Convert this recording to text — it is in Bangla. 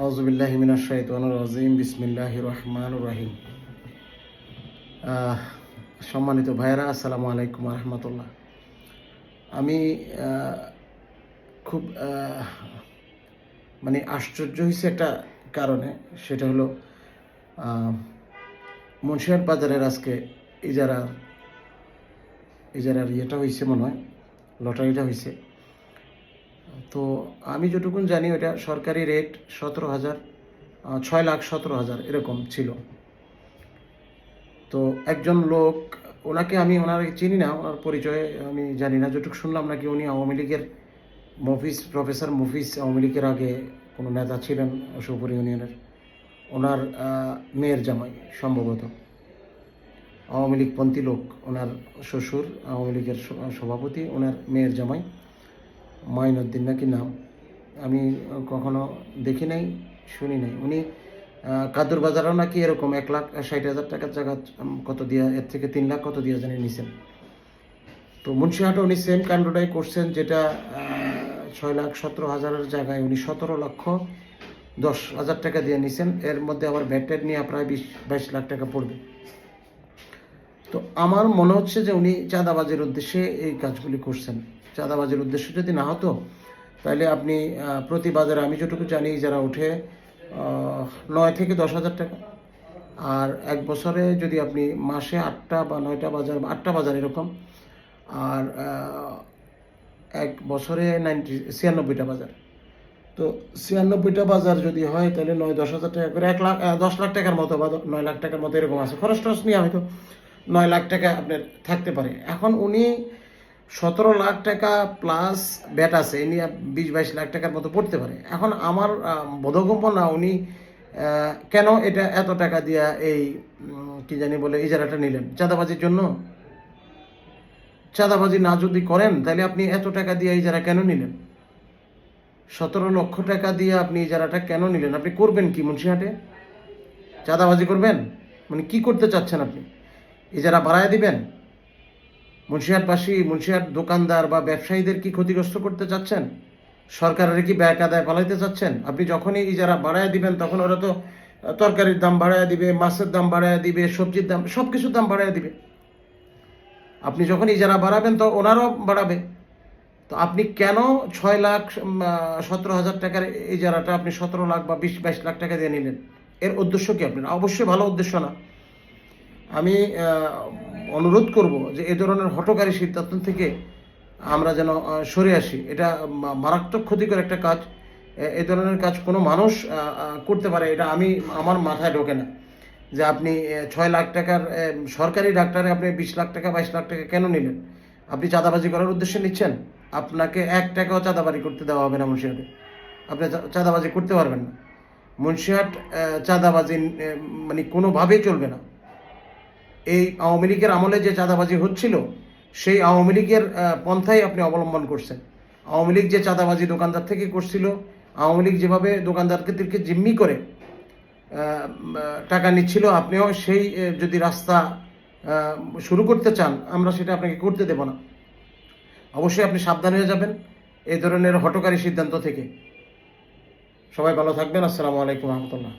আউযুবিল্লাহি মিনাশ শাইতানির রাজিম বিসমিল্লাহির রহমানির রহিম। সম্মানিত ভাইয়েরা, আসসালামু আলাইকুম ওয়া রাহমাতুল্লাহ। আমি খুব আশ্চর্য হয়েছে একটা কারণে, সেটা হলো মুন্সিয়াট বাজারের আজকে ইজারার ইয়েটা হয়েছে, মনে হয় লটারিটা হয়েছে। তো আমি যতটুকুন জানি ওটা সরকারি রেট 17,000, 6,17,000 এরকম ছিল। তো একজন লোক, ওনাকে চিনি না, ওনার পরিচয় আমি জানি না, যতটুকু শুনলাম নাকি উনি আওয়ামী লীগের প্রফেসর মফিজ আওয়ামী লীগের আগে কোনো নেতা ছিলেন অশোকপুর ইউনিয়নের। ওনার মেয়ের জামাই সম্ভবত, আওয়ামী লীগপন্থী লোক। ওনার শ্বশুর আওয়ামী লীগের সভাপতি, ওনার মেয়ের জামাই মাইনুদ্দিন নাকি নাম। আমি কখনো দেখি নাই, শুনি নাই। উনি কাদুর বাজারও নাকি এরকম 1,60,000 টাকার জায়গা কত দিয়া, এর থেকে 3 লাখ কত দিয়া জানি নিছেন। তো মুন্সিহাটে উনি সেম কাণ্ডটাই করছেন, যেটা 6,17,000 জায়গায় উনি 17,10,000 টাকা দিয়ে নিছেন। এর মধ্যে আবার ভ্যাটেড নিয়ে প্রায় 20-22 লাখ টাকা পড়বে। তো আমার মনে হচ্ছে যে উনি চাঁদাবাজির উদ্দেশ্যে এই কাজগুলি করছেন। চাঁদাবাজির উদ্দেশ্য যদি না হতো, তাহলে আপনি প্রতি বাজারে, আমি যেটুকু জানি, যারা উঠে 9 থেকে 10,000 টাকা। আর এক বছরে যদি আপনি মাসে 8টা বা 9টা বাজার, 8টা বাজার এরকম, আর এক বছরে 96টা বাজার। তো 96টা বাজার যদি হয়, তাহলে 9-10,000 টাকা করে 10 লাখ টাকার মতো বা 9 লাখ টাকার মতো এরকম আছে। খরচ টরচ নিয়ে হয়তো 9 লাখ টাকা আপনার থাকতে পারে। এখন উনি 17 লাখ টাকা প্লাস ব্যাট আছে, এ নিয়ে 20-22 লাখ টাকার মতো পড়তে পারে। এখন আমার বোধগম্য না উনি কেন এটা এত টাকা দিয়া এই কি জানি বলে ইজারাটা নিলেন। চাঁদাবাজির জন্য? চাঁদাবাজি না যদি করেন, তাহলে আপনি এত টাকা দিয়ে ইজারা কেন নিলেন? 17 লক্ষ টাকা দিয়ে আপনি ইজারাটা কেন নিলেন? আপনি করবেন কি মুন্সিহাটে? চাঁদাবাজি করবেন? কি করতে চাচ্ছেন আপনি? ইজারা বাড়ায় দিবেন? মুন্সিহাট দোকানদার বা ব্যবসায়ীদের কি ক্ষতিগ্রস্ত করতে চাচ্ছেন? সরকারের কি ব্যয় আদায় পালাইতে চাচ্ছেন? আপনি যখনই ইজারা বাড়ায় দিবেন, তখন ওরা তো তরকারির দাম বাড়ায় দিবে, মাছের দাম বাড়ায় দিবে, সবজির দাম, সব কিছুর দাম বাড়ায় দিবে। আপনি যখন ইজারা বাড়াবেন, তো ওনারাও বাড়াবে। তো আপনি কেন 6,17,000 টাকার ইজারাটা আপনি 17 লাখ বা 20-22 লাখ টাকা দিয়ে নিলেন? এর উদ্দেশ্য কি আপনার? অবশ্যই ভালো উদ্দেশ্য না। আমি অনুরোধ করব যে এ ধরনের হঠকারী সিদ্ধান্ত থেকে আমরা যেন সরে আসি। এটা মারাত্মক ক্ষতিকর একটা কাজ। এ ধরনের কাজ কোনো মানুষ করতে পারে, এটা আমার মাথায় ঢোকে না। যে আপনি 6 লাখ টাকার সরকারি ডাক্তারে আপনি 20 লাখ টাকা 22 লাখ টাকা কেন নিলেন? আপনি চাঁদাবাজি করার উদ্দেশ্যে নিচ্ছেন? আপনাকে 1 টাকাও চাঁদাবাজি করতে দেওয়া হবে না মুন্সিহাটে। আপনি চাঁদাবাজি করতে পারবেন না। মুন্সিহাট চাঁদাবাজি কোনোভাবেই চলবে না। এই আওয়ামী লীগের আমলে যে চাঁদাবাজি হচ্ছিল, সেই আওয়ামী লীগের পন্থাই আপনি অবলম্বন করছেন। আওয়ামী লীগ যে চাঁদাবাজি দোকানদার থেকে করছিল, আওয়ামী লীগ যেভাবে দোকানদারকে জিম্মি করে টাকা নিচ্ছিল, আপনিও সেই যদি রাস্তা শুরু করতে চান, আমরা সেটা আপনাকে করতে দেব না। অবশ্যই আপনি সাবধান হয়ে যাবেন এই ধরনের হঠকারী সিদ্ধান্ত থেকে। সবাই ভালো থাকবেন। আসসালামু আলাইকুম রহমতুল্লাহ।